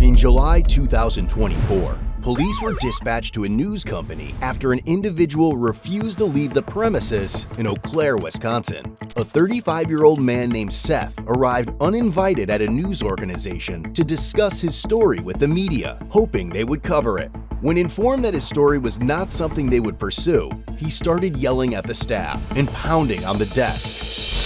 In July 2024, police were dispatched to a news company after an individual refused to leave the premises in Eau Claire, Wisconsin. A 35-year-old man named Seth arrived uninvited at a news organization to discuss his story with the media, hoping they would cover it. When informed that his story was not something they would pursue, he started yelling at the staff and pounding on the desk.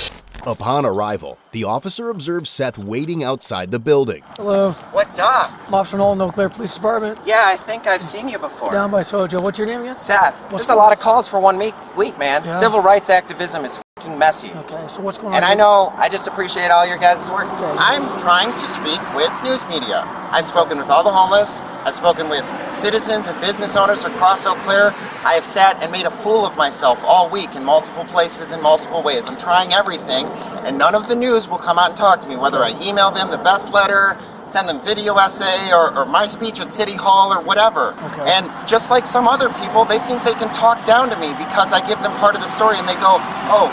Upon arrival, the officer observed Seth waiting outside the building. Hello. What's up? I'm Officer Nolan, Eau Claire Police Department. Yeah, I think I've seen you before. Down by Sojo. What's your name again? Seth. What's There's a lot of calls for 1 week, man. Yeah. Civil rights activism is fucking messy. Okay, so what's going on? And I know, I just appreciate all your guys' work. Okay. I'm trying to speak with news media. I've spoken with all the homeless. I've spoken with citizens and business owners across Eau Claire. I have sat and made a fool of myself all week in multiple places in multiple ways. I'm trying everything, and none of the news will come out and talk to me, whether I email them the best letter, send them video essay, or my speech at City Hall, or whatever. Okay. And just like some other people, they think they can talk down to me because I give them part of the story, and they go, oh,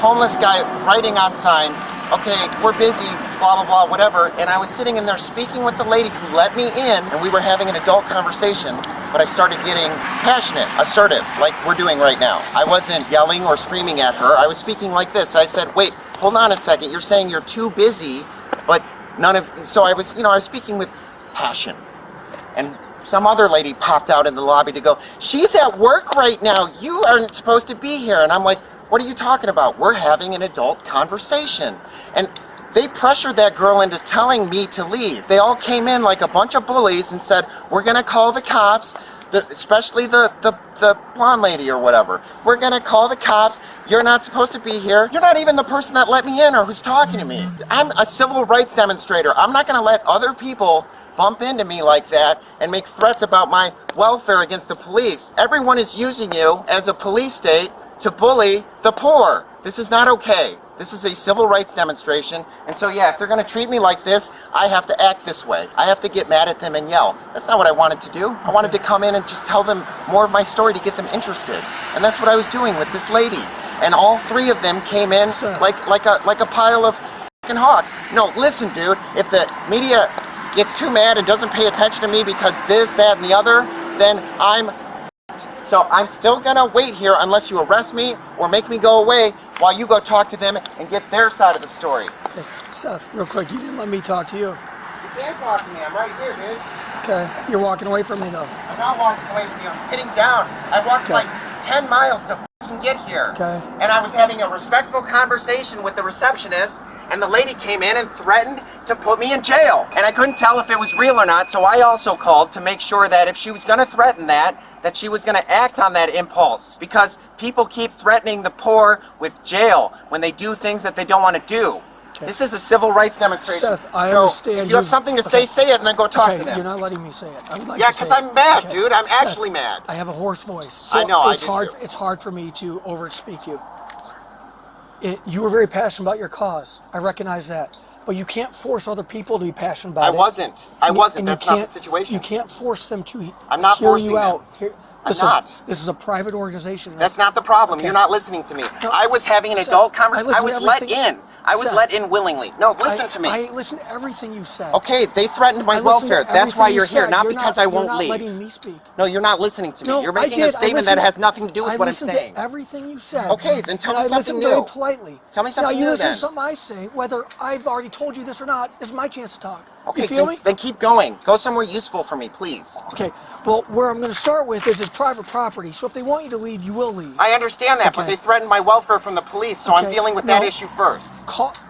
homeless guy writing on sign, okay, we're busy, blah, blah, blah, whatever. And I was sitting in there speaking with the lady who let me in, and we were having an adult conversation, but I started getting passionate, assertive, like we're doing right now. I wasn't yelling or screaming at her. I was speaking like this. I said, wait, hold on a second. You're saying you're too busy, but so I was speaking with passion. And some other lady popped out in the lobby to go, she's at work right now. You aren't supposed to be here. And I'm like, what are you talking about? We're having an adult conversation. And they pressured that girl into telling me to leave. They all came in like a bunch of bullies and said, we're gonna call the cops, especially the blonde lady or whatever. We're gonna call the cops. You're not supposed to be here. You're not even the person that let me in or who's talking to me. I'm a civil rights demonstrator. I'm not gonna let other people bump into me like that and make threats about my welfare against the police. Everyone is using you as a police state to bully the poor. This is not okay. This is a civil rights demonstration. And so yeah, if they're gonna treat me like this, I have to act this way. I have to get mad at them and yell. That's not what I wanted to do. I wanted to come in and just tell them more of my story to get them interested. And that's what I was doing with this lady. And all three of them came in like a pile of fucking hawks. No, listen, dude, if the media gets too mad and doesn't pay attention to me because this, that, and the other, then I'm so I'm still gonna wait here unless you arrest me or make me go away while you go talk to them and get their side of the story. Hey, Seth, real quick, you didn't let me talk to you. You can't talk to me, I'm right here, dude. Okay, you're walking away from me though. I'm not walking away from you, I'm sitting down. I walked like 10 miles to fucking get here. Okay. And I was having a respectful conversation with the receptionist, and the lady came in and threatened to put me in jail. And I couldn't tell if it was real or not, so I also called to make sure that if she was gonna threaten that she was gonna act on that impulse. Because people keep threatening the poor with jail when they do things that they don't wanna do. Okay. This is a civil rights demonstration. Seth, I understand. If you have something to say it, and then go talk to them. You're not letting me say it. I would like yeah, to say because I'm mad, okay. dude. I'm Seth, actually mad. I have a hoarse voice. So I know, it's hard. It's hard for me to overspeak you. You were very passionate about your cause. I recognize that. But you can't force other people to be passionate about it. I wasn't. That's not the situation. You can't force them to I'm not hear forcing you them. out. Listen, I'm not. This is a private organization. That's not the problem. Okay. You're not listening to me. No, I was having an Seth, adult conversation. I was let everything. in. I was let in willingly. No, listen to me. I listened to everything you said. Okay, they threatened my welfare. That's why you're here, not because I won't leave. You're not letting me speak. No, you're not listening to me. No, you're making a statement that has nothing to do with what I'm saying. I listened to everything you said. Okay, then tell me something new. I listened very politely. Tell me something new Now you listen then. to something I say, whether I've already told you this or not, it's my chance to talk. Okay, you feel me? Then keep going. Go somewhere useful for me, please. Okay, well, where I'm going to start with is it's private property, so if they want you to leave, you will leave. I understand that, but they threatened my welfare from the police, so I'm dealing with that issue first.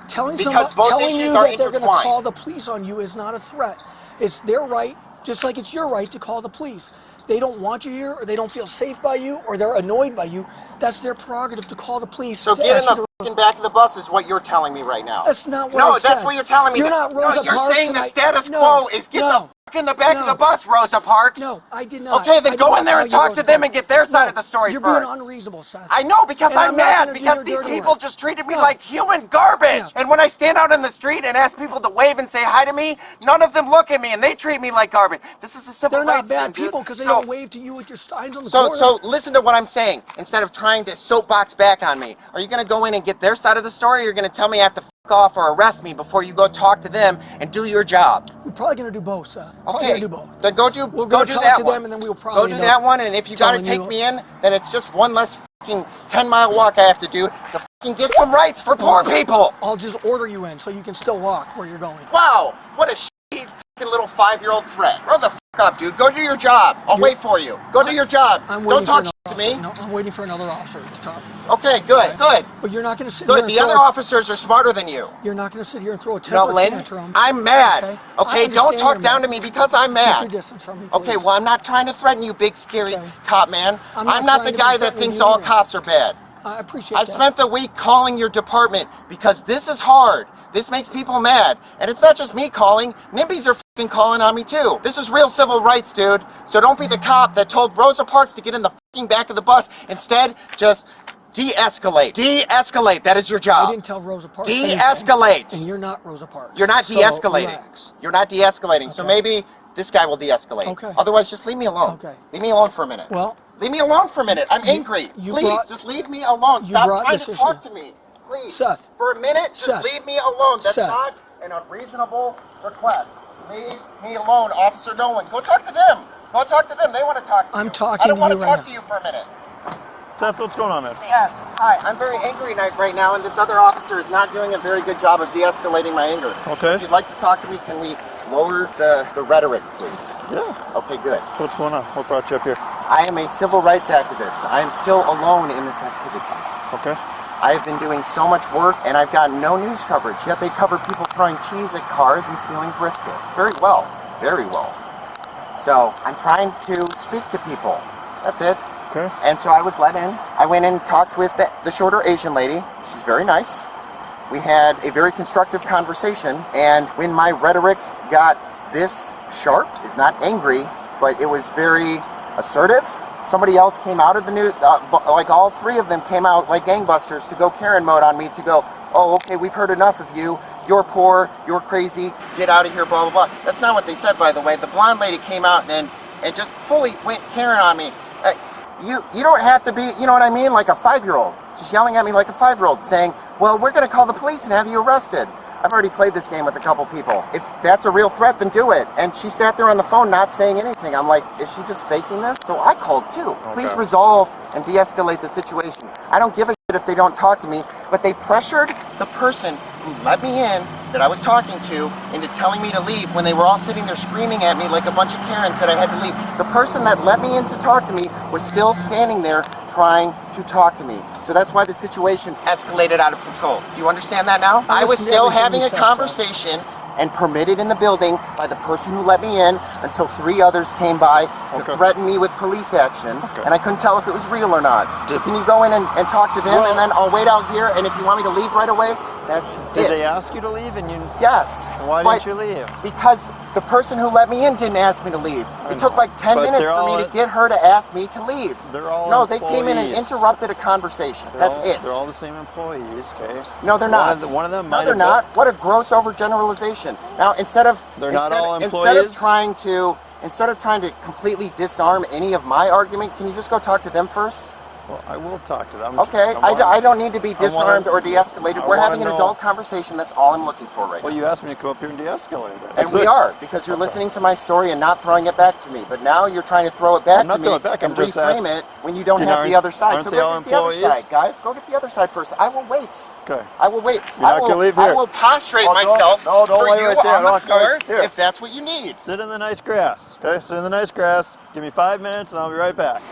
Telling because someone, both telling issues you are that they're going to intertwined. call the police on you is not a threat. It's their right, just like it's your right to call the police. They don't want you here, or they don't feel safe by you, or they're annoyed by you. That's their prerogative to call the police. So get in the fucking back of the bus is what you're telling me right now. That's not what I said. No, that's what you're telling me. You're not Rosa You're Parks. saying the status quo is get the in the back of the bus, Rosa Parks. No, I did not. Okay, then go in there and talk to them and get their side of the story You're first. Being unreasonable, Seth. I know, because And I'm not mad, gonna do because your these dirty people work. just treated me like human garbage. And when I stand out in the street and ask people to wave and say hi to me, none of them look at me and they treat me like garbage. This is a civil rights They're not bad thing, people because they don't wave to you with your signs on the corner. So listen to what I'm saying. Instead of trying to soapbox back on me, are you going to go in and get their side of the story, or are you going to tell me I have to off or arrest me before you go talk to them and do your job. We're probably going to do both, Seth. Probably Okay, going to do both. then go do We'll go go do talk that to one. them, and then we'll Go probably do end that up one, and if you gotta telling take you- me in, then it's just one less fucking 10-mile walk I have to do to fucking get some rights for poor people. I'll just order you in so you can still walk where you're going. Wow, what a shitty fucking little 5-year-old threat. Grow the fuck up, dude. Go do your job. I'll wait for you. Go do your job. I'm Don't waiting talk for shit to another me. officer. No, I'm waiting for another officer to come. Okay, good, good. But you're not going to sit Good, here and the throw other officers are smarter than you. You're not going to sit here and throw a No, temper Lynn, tantrum. I'm mad. I Okay, don't understand talk you're down mad. to me because I'm Keep mad. your distance from me, Okay, please. well, I'm not trying to threaten you, big scary Okay. cop man. I'm I'm not not the trying to guy be that threatening thinks you all either. cops are bad. I appreciate I've that. spent the week calling your department because this is hard. This makes people mad. And it's not just me calling. NIMBYs are fucking calling on me too. This is real civil rights, dude. So don't be the cop that told Rosa Parks to get in the fucking back of the bus. Instead, just de-escalate. De-escalate. That is your job. I didn't tell Rosa Parks anything, De-escalate. and you're not Rosa Parks. You're not So, de-escalating. relax. You're not de-escalating. So Okay. maybe this guy will de-escalate. Okay. Otherwise, just leave me alone. Okay. Leave me alone for a minute. Well, leave me alone for a minute. I'm angry. you Please, brought- just leave me alone. you Stop brought trying this to issue. talk to me. Please. Seth. For a minute, just Seth. leave me alone. That's Seth. not an unreasonable request. Leave me alone, Officer Nolan. Go talk to them. Go talk to them. They want to talk to you. I'm talking I don't to want you to right talk now. to you for a minute. Seth, what's going on, man? Yes. Hi. I'm very angry right now, and this other officer is not doing a very good job of de-escalating my anger. Okay. If you'd like to talk to me, can we lower the rhetoric, please? Yeah. Okay, good. What's going on? What brought you up here? I am a civil rights activist. I am still alone in this activity. Okay. I have been doing so much work, and I've gotten no news coverage, yet they cover people throwing cheese at cars and stealing brisket. Very well. Very well. So, I'm trying to speak to people. That's it. Okay. And so I was let in. I went in and talked with the shorter Asian lady. She's very nice. We had a very constructive conversation, and when my rhetoric got this sharp, is not angry, but it was very assertive. Somebody else came out of the news, like all three of them came out like gangbusters to go Karen mode on me, to go, oh, okay, we've heard enough of you. You're poor, you're crazy, get out of here, blah, blah, blah. That's not what they said, by the way. The blonde lady came out and just fully went Karen on me. You don't have to be, you know what I mean, like a 5-year-old. She's yelling at me like a 5-year-old, saying, well, we're going to call the police and have you arrested. I've already played this game with a couple people. If that's a real threat, then do it. And she sat there on the phone not saying anything. I'm like, is she just faking this? So I called too. Please resolve and de-escalate the situation. I don't give a shit if they don't talk to me, but they pressured the person who let me in, that I was talking to, into telling me to leave when they were all sitting there screaming at me like a bunch of Karens that I had to leave. The person that let me in to talk to me was still standing there trying to talk to me. So that's why the situation escalated out of control. Do you understand that now? I was listened to still everything having you a said, conversation and permitted in the building by the person who let me in until 3 others came by to Okay. threaten me with police action. Okay. And I couldn't tell if it was real or not. So can you go in and talk to them, Well- and then I'll wait out here, and if you want me to leave right away, that's Did it. they ask you to leave and you... Yes. Why but didn't you leave? Because the person who let me in didn't ask me to leave. It took like 10 But minutes they're for all- me to get her to ask me to leave. They're all No, they came in and employees. interrupted a conversation. That's it. They're all the same employees, okay? No, they're not. One of them No, might they're have not. What a gross overgeneralization. Now, instead of They're not all instead of employees? trying to completely disarm any of my argument, can you just go talk to them first? Well, I will talk to them. Okay, I don't need to be disarmed or de-escalated. I We're wanna having an know- adult conversation. That's all I'm looking for right Well, now. you asked me to come up here and de-escalate it. And That's we it. are, because you're listening to my story and not throwing it back to me. But now you're trying to throw it back I'm not to me throwing it back, I'm and just reframe asking- it when you don't You have know, the other side. aren't So they go all get the other employees? side, guys. Go get the other side first. I will wait. Okay. I will wait. You're not gonna leave I here. will prostrate Oh, don't- myself no, don't for wait you right there. on the Don't come floor here. if that's what you need. Sit in the nice grass, okay? Sit in the nice grass. Give me 5 minutes and I'll be right back.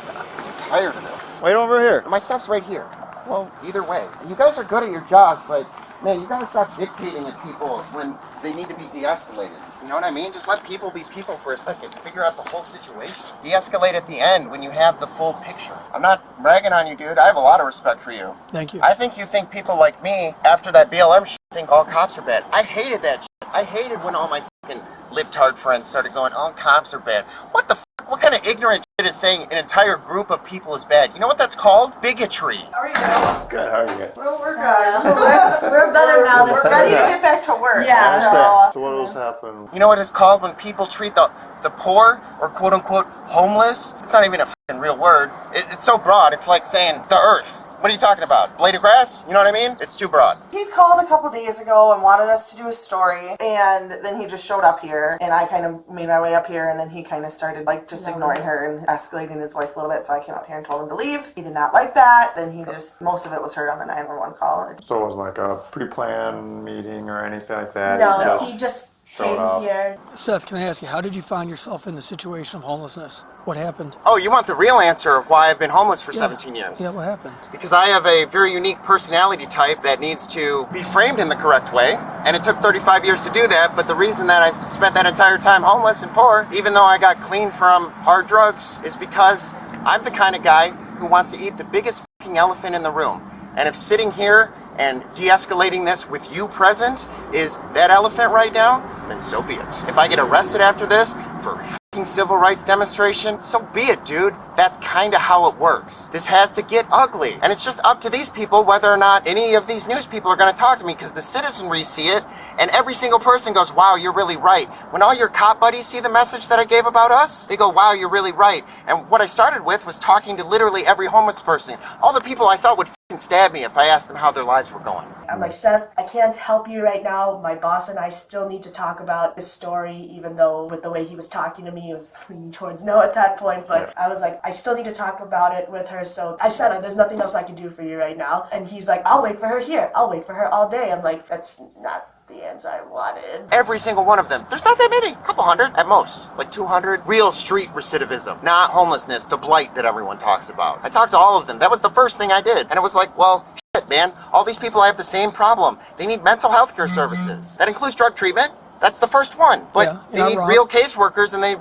I'm tired of this. Wait over here. My stuff's right here. Well, Either way, you guys are good at your jobs, but man, you gotta stop dictating at people when they need to be de-escalated. You know what I mean? Just let people be people for a second. Figure out the whole situation. De-escalate at the end when you have the full picture. I'm not ragging on you, dude. I have a lot of respect for you. Thank you. I think you think people like me, after that BLM shit, think all cops are bad. I hated that shit. I hated when all my fucking libtard friends started going, all cops are bad. What the fuck? What kind of ignorant shit is saying an entire group of people is bad? You know what that's called? Bigotry. How are you doing? good. How are you guys? Well, we're good. We're better now. We're ready to get back to work. So So, what was happening? You know what it's called when people treat the poor, or quote unquote homeless? It's not even a fucking real word. It's so broad. It's like saying the earth. What are you talking about? Blade of grass? You know what I mean? It's too broad. He called a couple days ago and wanted us to do a story, and then he just showed up here, and I kind of made my way up here, and then he kind of started like just ignoring her and escalating his voice a little bit, so I came up here and told him to leave. He did not like that. Then he just, most of it was heard on the 911 call. So it wasn't like a pre-planned meeting or anything like that? No, he just came up. here. Seth, can I ask you, how did you find yourself in the situation of homelessness? What happened? Oh, you want the real answer of why I've been homeless for 17 years? Yeah, what happened? Because I have a very unique personality type that needs to be framed in the correct way. And it took 35 years to do that, but the reason that I spent that entire time homeless and poor, even though I got clean from hard drugs, is because I'm the kind of guy who wants to eat the biggest fucking elephant in the room. And if sitting here and de-escalating this with you present is that elephant right now, then so be it. If I get arrested after this for a fucking civil rights demonstration, so be it, dude. That's kind of how it works. This has to get ugly. And it's just up to these people whether or not any of these news people are going to talk to me, because the citizenry see it, and every single person goes, wow, you're really right. When all your cop buddies see the message that I gave about us, they go, wow, you're really right. And what I started with was talking to literally every homeless person. All the people I thought would fucking stab me if I asked them how their lives were going. I'm like, Seth, I can't help you right now. My boss and I still need to talk about this story, even though with the way he was talking to me, it was leaning towards no at that point. But I was like, I still need to talk about it with her. So I said, there's nothing else I can do for you right now. And he's like, I'll wait for her here. I'll wait for her all day. I'm like, that's not the answer I wanted. Every single one of them. There's not that many. A couple hundred at most. Like 200. Real street recidivism. Not homelessness, the blight that everyone talks about. I talked to all of them. That was the first thing I did. And it was like, well, shit, man. All these people have the same problem. They need mental health care services. That includes drug treatment. That's the first one. But they need real caseworkers, and they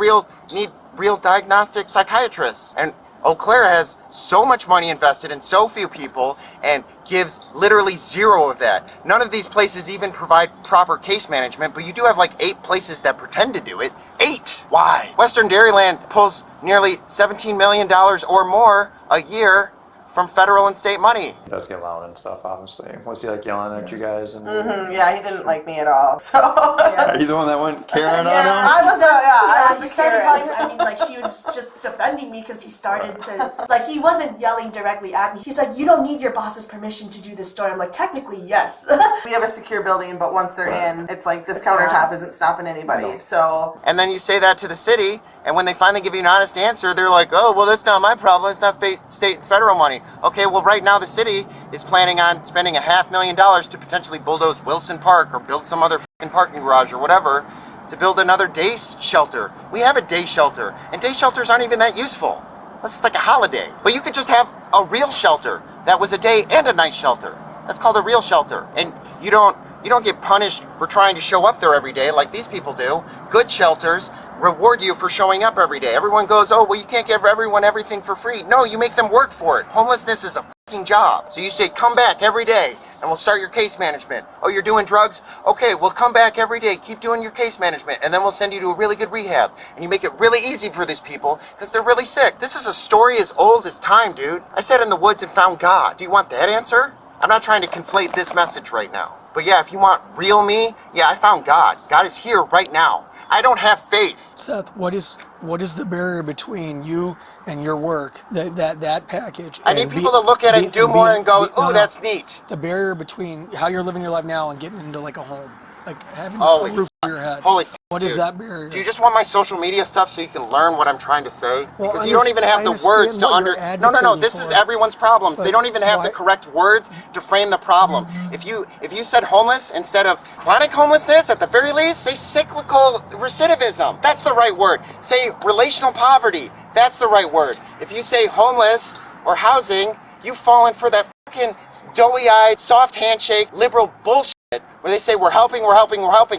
need real diagnostic psychiatrists. And Eau Claire has so much money invested in so few people and gives literally zero of that. None of these places even provide proper case management, but you do have like 8 places that pretend to do it. 8! Why? Western Dairyland pulls nearly $17 million or more a year from federal and state money. He does get loud and stuff, obviously. Was he like yelling at you guys? And Yeah, he didn't like me at all. So Are you the one that went Karen on him? I was I the started Karen. calling her. I mean, like, she was just defending me because he started to, like, he wasn't yelling directly at me. He's like, you don't need your boss's permission to do this story. I'm like, technically, yes. We have a secure building, but once they're in, it's like this countertop isn't stopping anybody. So And then you say that to the city, and when they finally give you an honest answer, they're like, oh, well, that's not my problem. It's not state and federal money. Okay, well, right now the city is planning on spending $500,000 to potentially bulldoze Wilson Park or build some other fucking parking garage or whatever to build another day shelter. We have a day shelter, and day shelters aren't even that useful. This is like a holiday. But you could just have a real shelter that was a day and a night shelter. That's called a real shelter. And you don't get punished for trying to show up there every day like these people do. Good shelters reward you for showing up every day. Everyone goes, oh, well, you can't give everyone everything for free. No, you make them work for it. Homelessness is a fucking job. So you say, come back every day and we'll start your case management. Oh, you're doing drugs? Okay, we'll come back every day. Keep doing your case management, and then we'll send you to a really good rehab. And you make it really easy for these people because they're really sick. This is a story as old as time, dude. I sat in the woods and found God. Do you want that answer? I'm not trying to conflate this message right now. But yeah, if you want real me, yeah, I found God. God is here right now. I don't have faith. Seth, what is the barrier between you and your work, that package? I need people to look at it and do more and go, ooh, that's neat. The barrier between how you're living your life now and getting into like a home, like having Holy a roof over your head. Holy What is that barrier? Do you just want my social media stuff so you can learn what I'm trying to say? Well, Because you don't even have the words to No, this is everyone's problems. They don't even have the correct words to frame the problem. If you said homeless instead of chronic homelessness, at the very least, say cyclical recidivism. That's the right word. Say relational poverty. That's the right word. If you say homeless or housing, you've fallen for that fucking doughy-eyed, soft handshake, liberal bullshit where they say we're helping,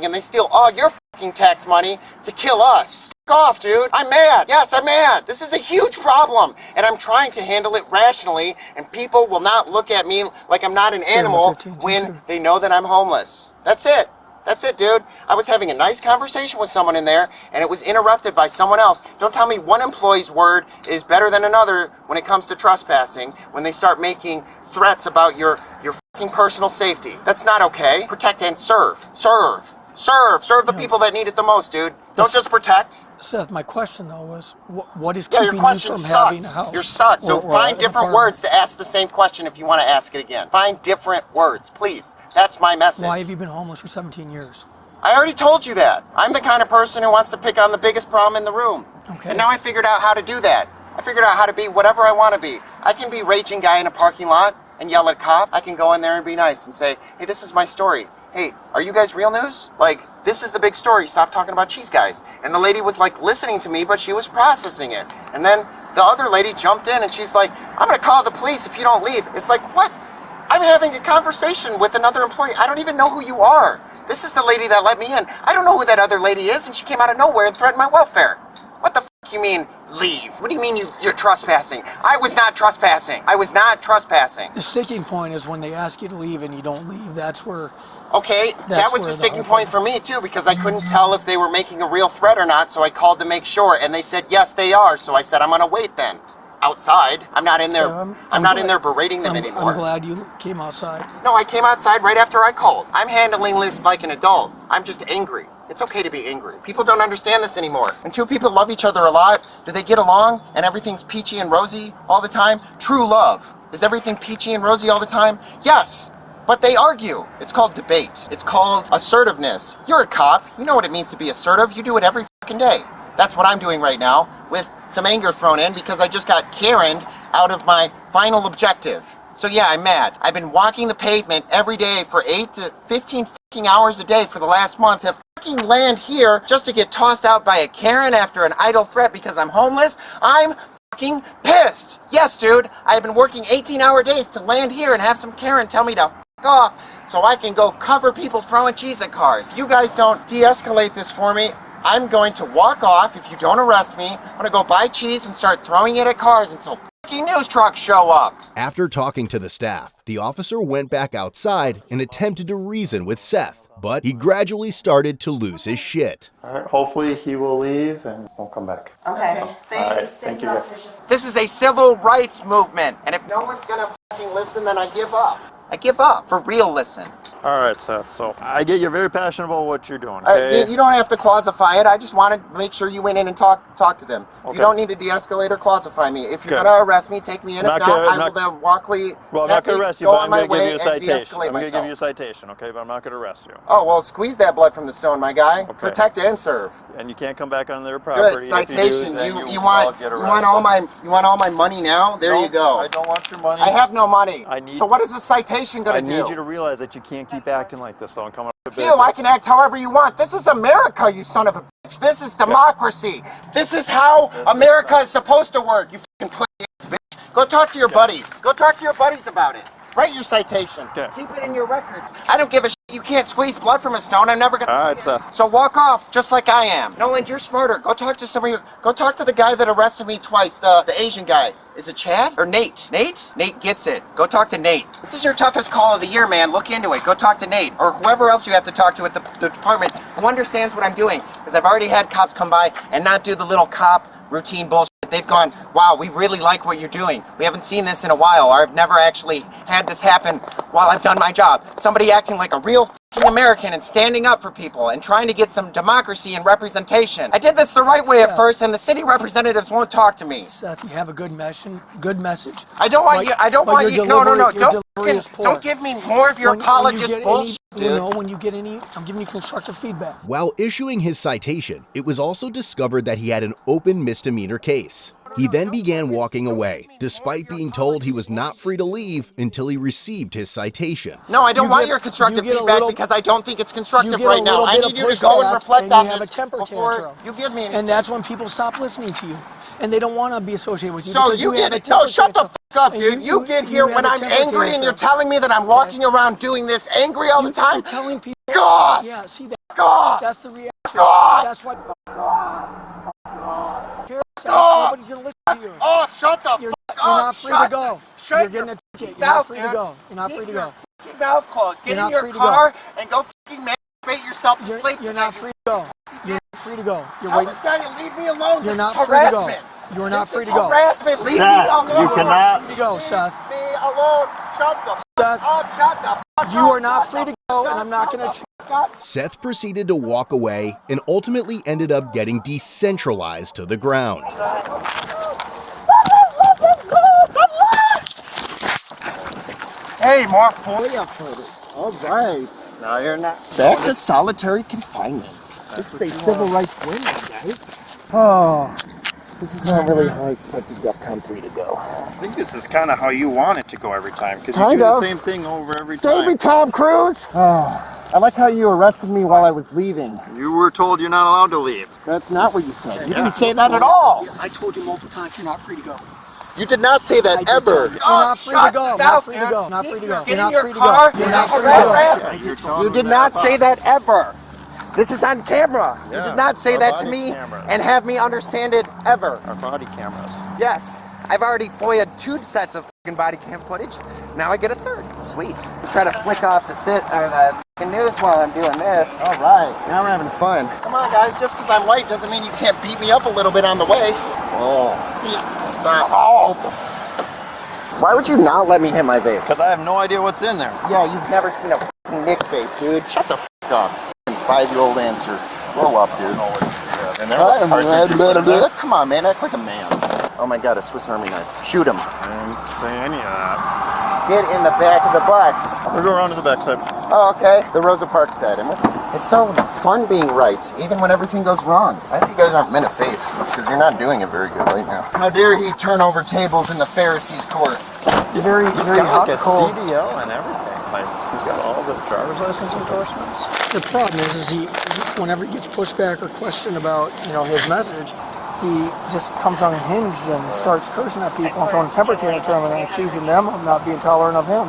and they steal all your fucking tax money to kill us. F*** off, dude. I'm mad. Yes, I'm mad. This is a huge problem, and I'm trying to handle it rationally, and people will not look at me like I'm not an animal when they know that I'm homeless. That's it. That's it, dude. I was having a nice conversation with someone in there, and it was interrupted by someone else. Don't tell me one employee's word is better than another when it comes to trespassing, when they start making threats about your fucking personal safety. That's not okay. Protect and serve. Serve. Serve the people that need it the most, dude. Don't just protect. Seth, my question though was, what is Yeah, keeping your you question from having a sucked. house? You're sucked. So Or find an different apartment? words to ask the same question if you want to ask it again. Find different words, please. That's my message. Why have you been homeless for 17 years? I already told you that. I'm the kind of person who wants to pick on the biggest problem in the room. Okay. And now I figured out how to do that. I figured out how to be whatever I want to be. I can be a raging guy in a parking lot and yell at a cop. I can go in there and be nice and say, hey, this is my story. Hey, are you guys real news? Like, this is the big story. Stop talking about cheese guys. And the lady was like listening to me, but she was processing it. And then the other lady jumped in and she's like, I'm going to call the police if you don't leave. It's like, what? I'm having a conversation with another employee. I don't even know who you are. This is the lady that let me in. I don't know who that other lady is, and she came out of nowhere and threatened my welfare. What the f*** you mean, leave? What do you mean you're trespassing? I was not trespassing. I was not trespassing. The sticking point is when they ask you to leave and you don't leave. That's where. Okay, that That's was where the the sticking whole point for me too, because I couldn't tell if they were making a real threat or not, so I called to make sure, and they said yes, they are. So I said I'm gonna wait then. Outside. I'm not in there. Yeah, I'm not in there berating them I'm anymore. glad you came outside. No, I came outside right after I called. I'm handling this like an adult. I'm just angry. It's okay to be angry. People don't understand this anymore. When two people love each other a lot, do they get along and everything's peachy and rosy all the time? True love. Is everything peachy and rosy all the time? Yes. But they argue. It's called debate. It's called assertiveness. You're a cop. You know what it means to be assertive. You do it every fucking day. That's what I'm doing right now, with some anger thrown in because I just got Karen'd out of my final objective. So yeah, I'm mad. I've been walking the pavement every day for 8 to 15 fucking hours a day for the last month to fucking land here just to get tossed out by a Karen after an idle threat because I'm homeless. I'm fucking pissed. Yes, dude, I've been working 18-hour days to land here and have some Karen tell me to fuck off so I can go cover people throwing cheese at cars. You guys don't de-escalate this for me. I'm going to walk off if you don't arrest me. I'm going to go buy cheese and start throwing it at cars until fucking news trucks show up. After talking to the staff, the officer went back outside and attempted to reason with Seth, but he gradually started to lose his shit. All right, hopefully he will leave and won't come back. Okay, All right, thanks. thank you guys. This is a civil rights movement, and if no one's going to fucking listen, then I give up. I give up. For real, listen. All right, Seth. So I get you're very passionate about what you're doing. Okay? You don't have to clausify it. I just wanted to make sure you went in and talk to them. Okay. You don't need to de-escalate or clausify me. If you're Okay. going to arrest me, take me in. Not If not, gonna- I will then walkly Well, I'm not going to arrest you, go but on I'm my going to give way you a and citation. de-escalate I'm going to give myself. you a citation, okay? But I'm not going to arrest you. Oh, well, squeeze that blood from the stone, my guy. Okay. Protect and serve. And you can't come back on their property. Good If citation. You, do, then You will want get you arrested. want all my money now? There you go. I don't want your money. I have no money. I need- So what is a citation I going to do? need you to realize that you can't keep acting like this, though, and come up with You, I can act however you want. This is America, you son of a bitch. This is democracy. This is how America is supposed to work, you fucking pussy ass bitch. Go talk to your buddies. Go talk to your buddies about it. Write your citation. Okay. Keep it in your records. I don't give a shit. You can't squeeze blood from a stone. I'm never gonna. All right, Seth. So walk off, just like I am. Nolan, you're smarter. Go talk to some of your. Go talk to the guy that arrested me twice. The Asian guy. Is it Chad or Nate? Nate? Nate gets it. Go talk to Nate. This is your toughest call of the year, man. Look into it. Go talk to Nate or whoever else you have to talk to at the department who understands what I'm doing. Because I've already had cops come by and not do the little cop routine bullshit. They've gone, wow, we really like what you're doing. We haven't seen this in a while, or I've never actually had this happen while I've done my job. Somebody acting like a real f***ing American and standing up for people and trying to get some democracy and representation. I did this the right way at first, and the city representatives won't talk to me. Seth, you have a good message. I don't want But- you. I don't but want your you. No. delivery- your delivery is poor. Don't give me more of your When you apologist get bullshit, any, dude. when you get any, I'm giving you constructive feedback. While issuing his citation, it was also discovered that he had an open misdemeanor case. He then began walking away, despite being told he was not free to leave until he received his citation. No, I don't You want get- your constructive you get a feedback little- because I don't think it's constructive You get a right now. little I bit need of you to go and pushback, reflect and on you have this a temper before tantrum. you give me an. And that's when people stop listening to you, and they don't want to be associated with you. So because you have get a it. No, temper shut the tantrum. fuck up, And dude. You get here have when a I'm temper angry and you're tantrum. telling me that I'm walking around doing this angry all the You're time. telling people. God! Yeah, see that. God! That's the reaction. God! That's why. Seth, God! nobody's gonna listen to you. Oh, shut the You're, fuck you're up! not free to go. Shut You're getting your a ticket. fucking You're not mouth, free to dude. go. You're not Get free to your go. fucking mouth closed. Get You're in not your free to car and go fucking masturbate yourself to sleep. You're not free to go. You're not free to go. You're Tell waiting. this guy to leave me alone. You're This not is free to go. harassment. You're not This free is to go. harassment. Leave me Seth, alone. you cannot- Free to go, Seth. Leave me alone. Shut the fuck Seth, Oh, shut the fuck you are not free to go, and I'm not going to... Seth proceeded to walk away and ultimately ended up getting decentralized to the ground. Hey, more FOIA footage. All right. No, you're not. Back to solitary confinement. This is a civil rights win, guys. Oh, this is not really how I expected DEFCON 3 to go. I think this is kind of how you want it to go every time, because you Kind do the of. same thing over every Save me, time. Tom Cruise! Oh, I like how you arrested me while I was leaving. You were told you're not allowed to leave. That's not what you said. You didn't say that at all. I told you multiple times you're not free to go. You did not say that I did ever. tell you. You're not free to go. Not free to go. Not free to go. You're not free to go. You're not free to go. You did not say that ever. This is on camera. You Yeah, did not say our that to body me cameras. and have me understand it ever. Our body cameras. Yes, I've already FOIA'd 2 sets of fucking body cam footage. Now I get a 3rd. Sweet. Try to flick off the fucking news while I'm doing this. All right, now we're having fun. Come on, guys. Just because I'm white doesn't mean you can't beat me up a little bit on the way. Oh, stop. Oh. Why would you not let me hit my vape? Because I have no idea what's in there. Yeah, you've never seen a fucking Nick vape, dude. Shut the fuck up. Fucking 5-year-old answer. Grow up, dude. And there was cartridges. Come on, man. Act like a man. Oh my god, a Swiss Army knife. Shoot him. I didn't say any of that. Get in the back of the bus. We'll go around to the backside. Oh, okay. The Rosa Parks side. It's so fun being right, even when everything goes wrong. I hope you guys aren't men of faith, because you're not doing it very good right now. How dare he turn over tables in the Pharisees' court? You're very He's hot got like a and cold. CDL and everything. Like, he's got all the driver's license endorsements. The problem is he whenever he gets pushed back or questioned about, his message, he just comes unhinged and starts cursing at people and throwing a temper tantrum and accusing them of not being tolerant of him.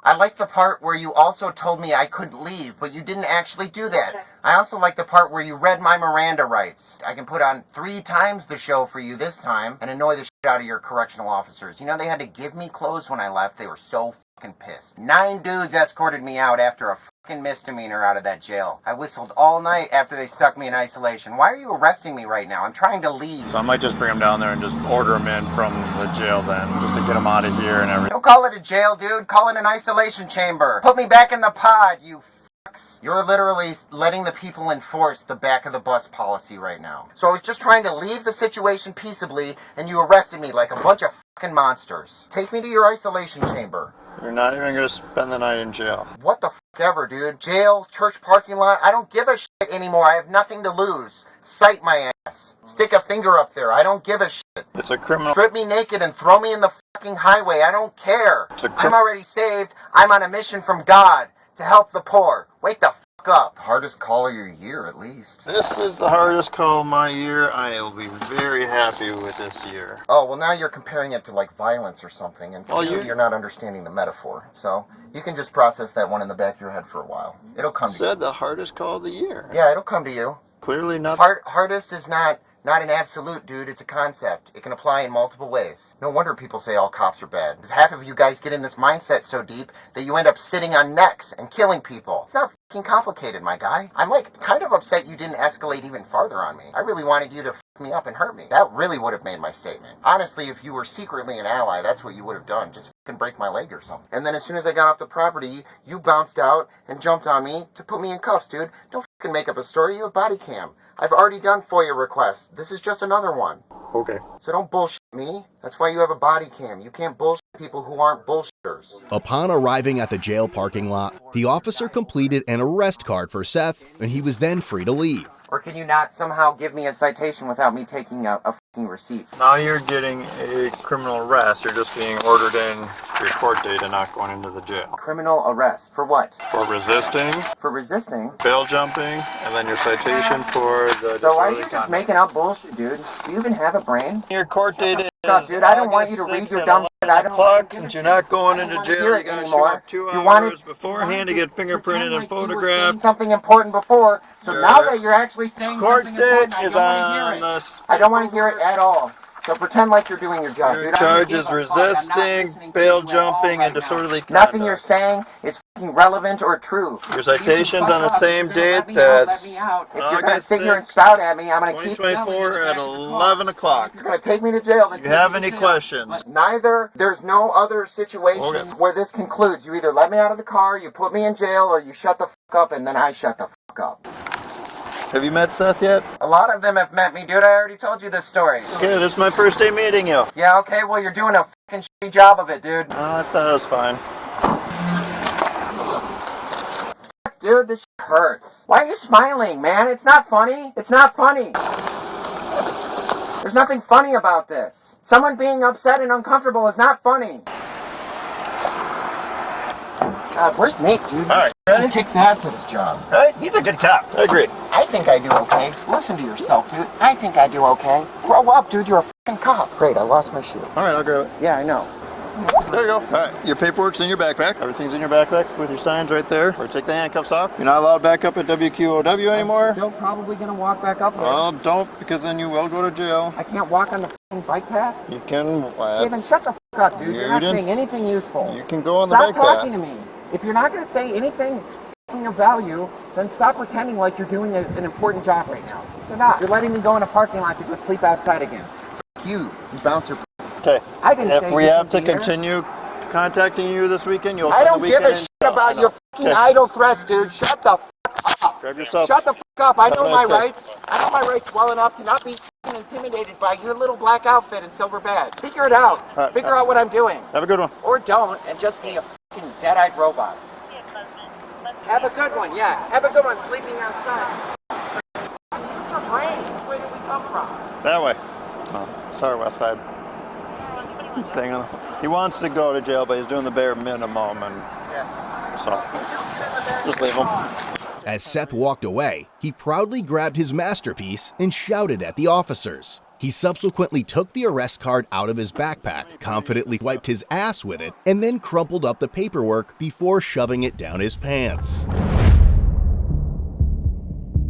I like the part where you also told me I couldn't leave, but you didn't actually do that. I also like the part where you read my Miranda rights. I can put on 3 times the show for you this time and annoy the shit out of your correctional officers. You know, they had to give me clothes when I left. They were so fucking pissed. 9 dudes escorted me out after a fucking misdemeanor out of that jail. I whistled all night after they stuck me in isolation. Why are you arresting me right now? I'm trying to leave. So I might just bring him down there and just order him in from the jail then, just to get him out of here and everything. Don't call it a jail, dude. Call it an isolation chamber. Put me back in the pod, you fucks. You're literally letting the people enforce the back of the bus policy right now. So I was just trying to leave the situation peaceably, and you arrested me like a bunch of fucking monsters. Take me to your isolation chamber. You're not even going to spend the night in jail. What the fuck ever, dude? Jail, church parking lot, I don't give a shit anymore. I have nothing to lose. Sight my ass. Stick a finger up there. I don't give a shit. It's a criminal. Strip me naked and throw me in the fucking highway. I don't care. I'm already saved. I'm on a mission from God to help the poor. Wake the fuck up. Hardest call of your year, at least. This is the hardest call of my year. I will be very happy with this year. Oh, well, now you're comparing it to, like, violence or something, and Well, you're not understanding the metaphor. So you can just process that one in the back of your head for a while. It'll come to you. Said the hardest call of the year. Yeah, it'll come to you. Clearly not. Hardest is not an absolute, dude. It's a concept. It can apply in multiple ways. No wonder people say all cops are bad. Because half of you guys get in this mindset so deep that you end up sitting on necks and killing people. It's not fucking complicated, my guy. I'm like kind of upset you didn't escalate even farther on me. I really wanted you to fuck me up and hurt me. That really would have made my statement. Honestly, if you were secretly an ally, that's what you would have done. Just fucking break my leg or something. And then as soon as I got off the property, you bounced out and jumped on me to put me in cuffs, dude. Don't fucking make up a story. You have body cam. I've already done FOIA requests. This is just another one. Okay. So don't bullshit me. That's why you have a body cam. You can't bullshit people who aren't bullshitters. Upon arriving at the jail parking lot, the officer completed an arrest card for Seth, and he was then free to leave. Or can you not somehow give me a citation without me taking a fucking receipt? Now you're getting a criminal arrest. You're just being ordered in for your court date and not going into the jail. Criminal arrest. For what? For resisting, For resisting? bail jumping, and then your citation for the So why are you disorderly just conduct. making up bullshit, dude? Do you even have a brain? Your court date is Stop, dude. I don't want you to read August your 6th dumb at shit. I don't 11 want o'clock. you to Since you're not going into hear jail, it you gotta show anymore. up 2 You hours wanted- beforehand to get Pretend fingerprinted and like you were saying photographed. something important before. So Your now that you're actually saying Court something date important, I is don't want to on hear it. the I don't want to hear it at all. So pretend like you're doing your job, Your dude. I charge don't is give a fuck. I'm not resisting, listening to bail you at all jumping, right and now. disorderly Nothing conduct. you're saying is fucking relevant or true. Your citation's on the same date. Let That's me out. If you're gonna August sit here and 6th, spout at me, I'm gonna keep yelling 2024 in at the back of the car. 11 o'clock. If you're gonna take me to jail, then You take me have to any jail. questions? Neither. There's no other situation Okay. where this concludes. You either let me out of the car, you put me in jail, or you shut the fuck up, and then I shut the fuck up. Have you met Seth yet? A lot of them have met me, dude. I already told you this story. Okay, this is my first day meeting you. Yeah, okay, well, you're doing a fucking shitty job of it, dude. I thought it was fine. Dude, this shit hurts. Why are you smiling, man? It's not funny. It's not funny. There's nothing funny about this. Someone being upset and uncomfortable is not funny. God, where's Nate, dude? All right, He ready? kicks ass at his job. Right? He's a good cop. I agree. I think I do okay. Listen to yourself, dude. I think I do okay. Grow up, dude. You're a fucking cop. Great, I lost my shoe. All right, I'll grab it. Yeah, I know. There you go. All right, your paperwork's in your backpack. Everything's in your backpack with your signs right there. Or take the handcuffs off. You're not allowed back up at WQOW anymore. Still probably gonna walk back up there. Well, don't, because then you will go to jail. I can't walk on the fucking bike path. You can. Hey, then shut the fuck up, dude. You're not didn't saying anything useful. You can go on the Stop bike talking path. to me. If you're not gonna say anything fucking of value, then stop pretending like you're doing an important job right now. You're not. You're letting me go in a parking lot to go sleep outside again. F you bouncer. Okay. I didn't If say we have to anything, Peter. continue contacting you this weekend, you'll I spend the don't give weekend a in shit jail. about your fucking Okay. idle threats, dude. Shut the fuck up. Grab yourself. Shut the fuck up. I know Have a my nice day. rights. I know my rights well enough to not be fucking intimidated by your little black outfit and silver badge. Figure it out. All right. Figure out what I'm doing. Have a good one. Or don't, and just be a fucking dead-eyed robot. Have a good one, yeah. Have a good one sleeping outside. It's our brain. Which way did we come from? That way. Oh, sorry, West Side. He's staying on. He wants to go to jail, but he's doing the bare minimum, and so just leave him. As Seth walked away, he proudly grabbed his masterpiece and shouted at the officers. He subsequently took the arrest card out of his backpack, confidently wiped his ass with it, and then crumpled up the paperwork before shoving it down his pants.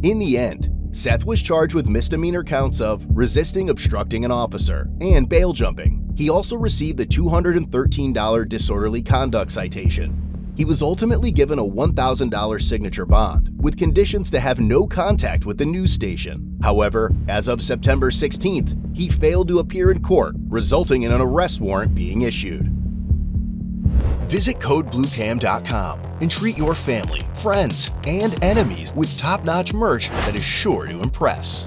In the end, Seth was charged with misdemeanor counts of resisting obstructing an officer and bail jumping. He also received a $213 disorderly conduct citation. He was ultimately given a $1,000 signature bond, with conditions to have no contact with the news station. However, as of September 16th, he failed to appear in court, resulting in an arrest warrant being issued. Visit CodeBlueCam.com and treat your family, friends, and enemies with top-notch merch that is sure to impress.